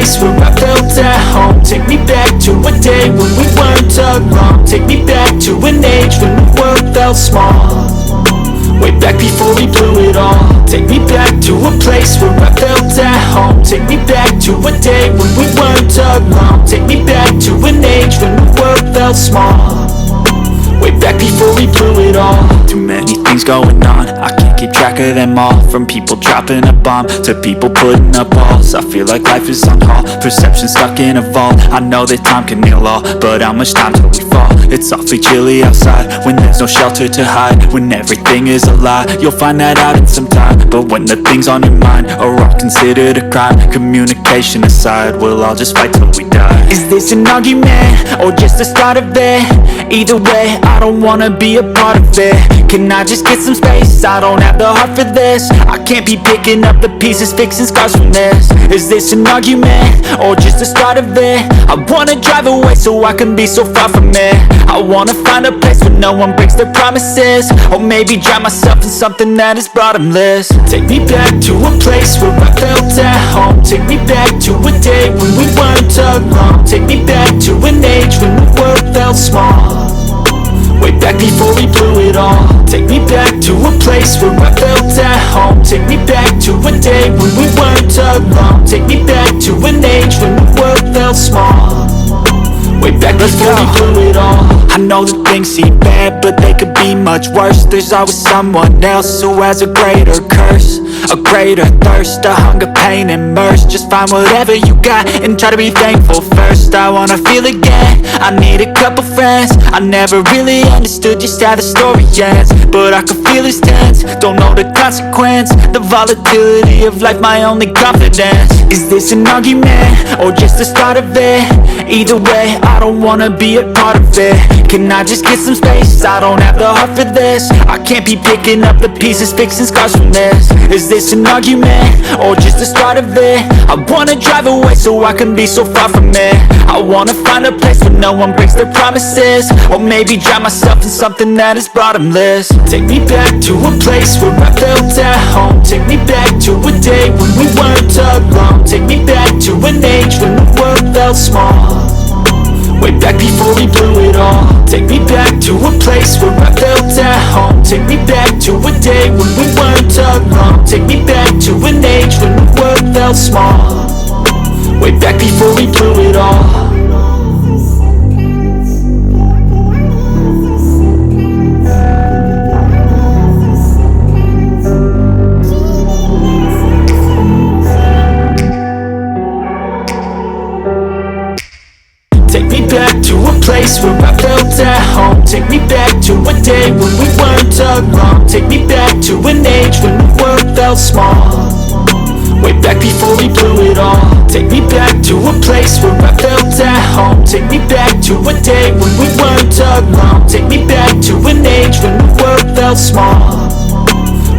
place where I felt at home. Take me back to a day when we weren't alone. Take me back to an age when the world felt small. Way back before we blew it all. Take me back to a place where I felt at home. Take me back to a day when we weren't alone. Take me back to an age when the world felt small. Way back before we blew it all. Too many things going on, I can't keep track of them all. From people dropping a bomb to people putting up walls. I feel like life is on hold, perception stuck in a vault. I know that time can heal all, but how much time till we fall? It's awfully chilly outside when there's no shelter to hide. When everything is a lie, you'll find that out in some time. But when the things on your mind are all considered a crime, communication aside, we'll all just fight till we die. Is this an argument or just the start of it? Either way, I don't wanna be a part of it. Can I just get some space? I don't have the heart for this. I can't be picking up the pieces, fixing scars from this. Is this an argument or just the start of it? I wanna drive away so I can be so far from it. I wanna find a place where no one breaks their promises. Or maybe drown myself in something that is bottomless. Take me back to a place where I felt at home. Take me back to a day when we weren't alone. Take me back to an age when the world felt small. Way back before we blew it all. Take me back to a place where I felt at home. Take me back to a day when we weren't alone. Take me back to an age when the world felt small. Way back before we blew it all. I know that things seem bad, but they could be much worse. There's always someone else who has a greater curse, a greater thirst, a hunger, pain, and mercy. Just find whatever you got and try to be thankful first. I wanna feel again, I need a couple friends. I never really understood just how the story ends, but I can feel it's tense, don't know the consequence. The volatility of life, my only confidence. Is this an argument or just the start of it? Either way, I don't wanna be a part of it. Can I just get some space? I don't have the heart for this. I can't be picking up the pieces, fixing scars from this. Is this an argument or just the start of it? I wanna drive away so I can be so far from it. I wanna find a place where no one breaks their promises. Or maybe drown myself in something that is bottomless. Take me back to a place where I felt at home. Take me back to a day when we weren't alone. Take me back to an age when the world felt small. Way back before we blew it all. Take me back to a place where I felt at home. Take me back to a day when we weren't alone. Take me back to an age when the world felt small. Way back before we blew it all. Take me back to a place where I felt at home. Take me back to a day when we weren't alone. Take me back to an age when the world felt small. Way back before we blew it all. Take me back to a place where I felt at home. Take me back to a day when we weren't alone. Take me back to an age when the world felt small.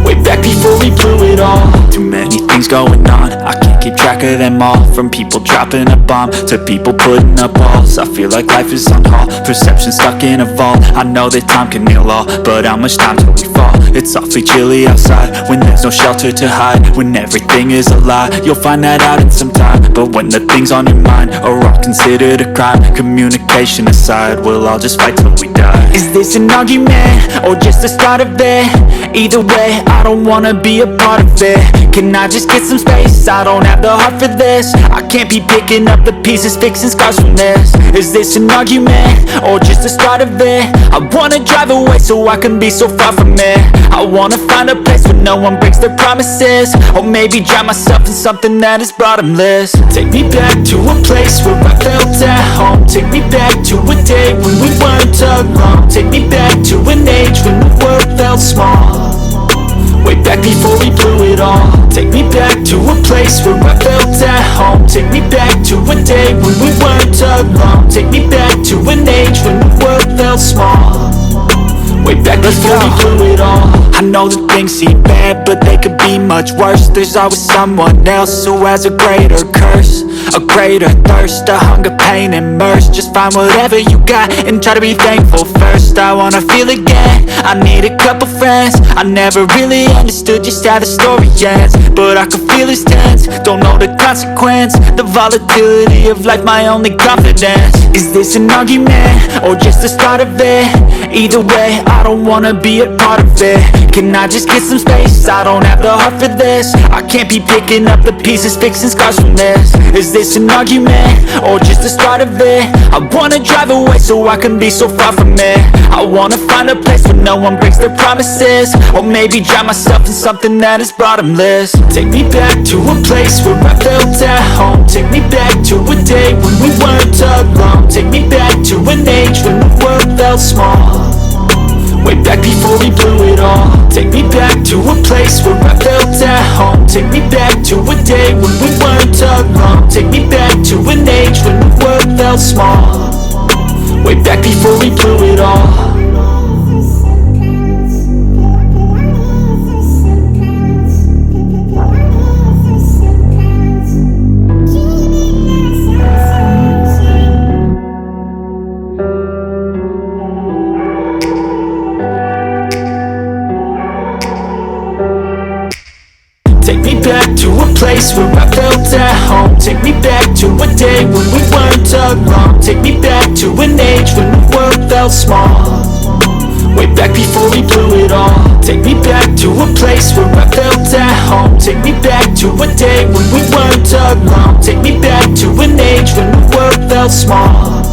Way back before we blew it all. Too many things going on, I can't keep track of them all. From people dropping a bomb to people putting up walls. I feel like life is on hold, perception stuck in a vault. I know that time can heal all, but how much time till we fall? It's awfully chilly outside when there's no shelter to hide. When everything is a lie, you'll find that out in some time. But when the things on your mind are all considered a crime, communication aside, we'll all just fight till we die. Is this an argument or just the start of it? Either way, I don't wanna be a part of it. Can I just get some space? I don't have the heart for this. I can't be picking up the pieces, fixing scars from this. Is this an argument or just the start of it? I wanna drive away so I can be so far from it. I wanna find a place where no one breaks their promises. Or maybe drown myself in something that is bottomless. Take me back to a place where I felt at home. Take me back to a day when we weren't alone. Take me back to an age when the world felt small. Way back before we blew it all. Take me back to a place where I felt at home. Take me back to a day when we weren't alone. Take me back to an age when the world felt small. Way back back before we blew it all. I know that things seem bad, but they could be much worse. There's always someone else who has a greater curse, a greater thirst, a hunger, pain, and mercy. Just find whatever you got and try to be thankful first. I wanna feel again, I need a couple friends. I never really understood just how the story ends, but I can feel it's tense, don't know the consequence. The volatility of life, my only confidence. Is this an argument, or just the start of it? Either way, I don't wanna be a part of it. Can I just get some space? I don't have the heart for this. I can't be picking up the pieces, fixing scars from this. Is this an argument, or just the start of it? I wanna drive away so I can be so far from it. I wanna find a place where no one breaks their promises, or maybe drown myself in something that is bottomless. Take me back to a place where I felt at home. Take me back to a day when we weren't alone. Take me back to an age when the world felt small, way back before we blew it all. Take me back to a place where I felt at home. Take me back to a day when we weren't alone. Take me back to an age when the world felt small, way back before we blew it all. Take me back to a place where I felt at home. Take me back to a day when we weren't alone. Take me back to an age when the world felt small, way back before we blew it all. Take me back to a place where I felt at home. Take me back to a day when we weren't alone. Take me back to an age when the world felt small,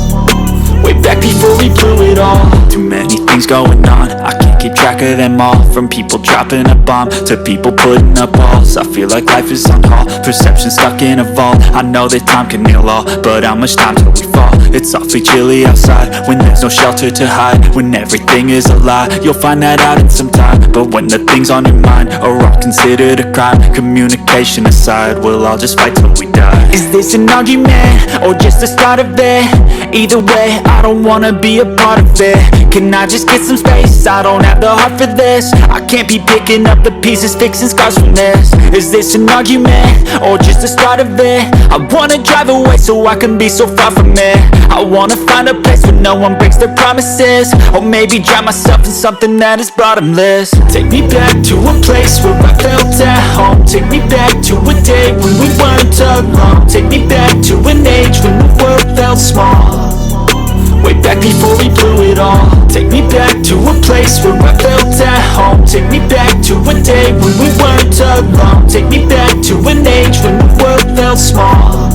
way back before we blew it all. Too many things going on, I can't keep track of them all. From people dropping a bomb to people putting up walls. I feel like life is on hold, perception stuck in a vault. I know that time can heal all, but how much time till we fall? It's awfully chilly outside when there's no shelter to hide. When everything is a lie, you'll find that out in some time. But when the things on your mind are all considered a crime, communication aside, we'll all just fight till we die. Is this an argument, or just the start of it? Either way, I don't wanna be a part of it. Can I just get some space? I don't have the heart for this. I can't be picking up the pieces, fixing scars from this. Is this an argument, or just the start of it? I wanna drive away so I can be so far from it. I wanna find a place where no one breaks their promises, or maybe drown myself in something that is bottomless. Take me back to a place where I felt at home. Take me back to a day when we weren't alone. Take me back to an age when the world felt small, way back before we blew it all. Take me back to a place where I felt at home. Take me back to a day when we weren't alone. Take me back to an age when the world felt small,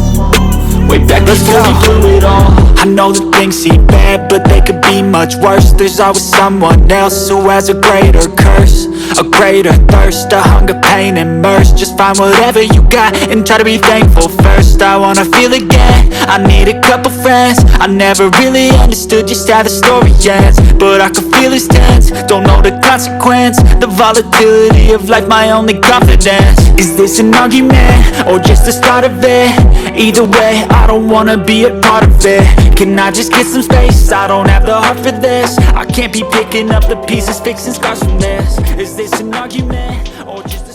way back before we blew it all. I know that things seem bad, but they could be much worse. There's always someone else who has a greater curse, a greater thirst, a hunger, pain, and mercy. Just find whatever you got and try to be thankful first. I wanna feel again, I need a couple friends. I never really understood just how the story ends, but I can feel it's tense, don't know the consequence. The volatility of life, my only confidence. Is this an argument, or just the start of it? Either way, I don't wanna be a part of it. Can I just get some space? I don't have the heart for this. I can't be picking up the pieces, fixing scars from this. Is this an argument, or just